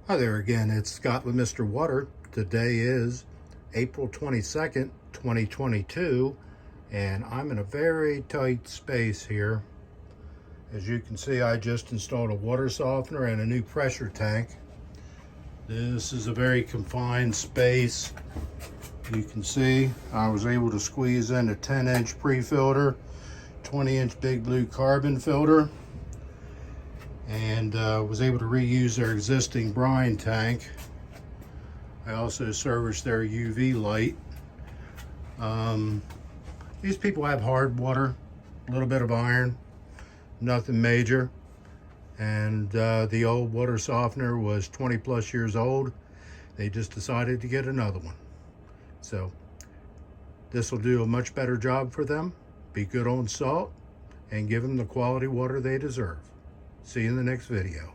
Hi there again, it's Scott with Mr. Water. Today is April 22nd, 2022, and I'm in a very tight space here. As you can see, I just installed a water softener and a new pressure tank. This is a very confined space. You can see I was able to squeeze in a 10-inch pre-filter, 20-inch Big Blue carbon filter, and was able to reuse their existing brine tank. I also serviced their UV light. These people have hard water, a little bit of iron, nothing major. And the old water softener was 20 plus years old. They just decided to get another one. So this will do a much better job for them, be good on salt, and give them the quality water they deserve. See you in the next video.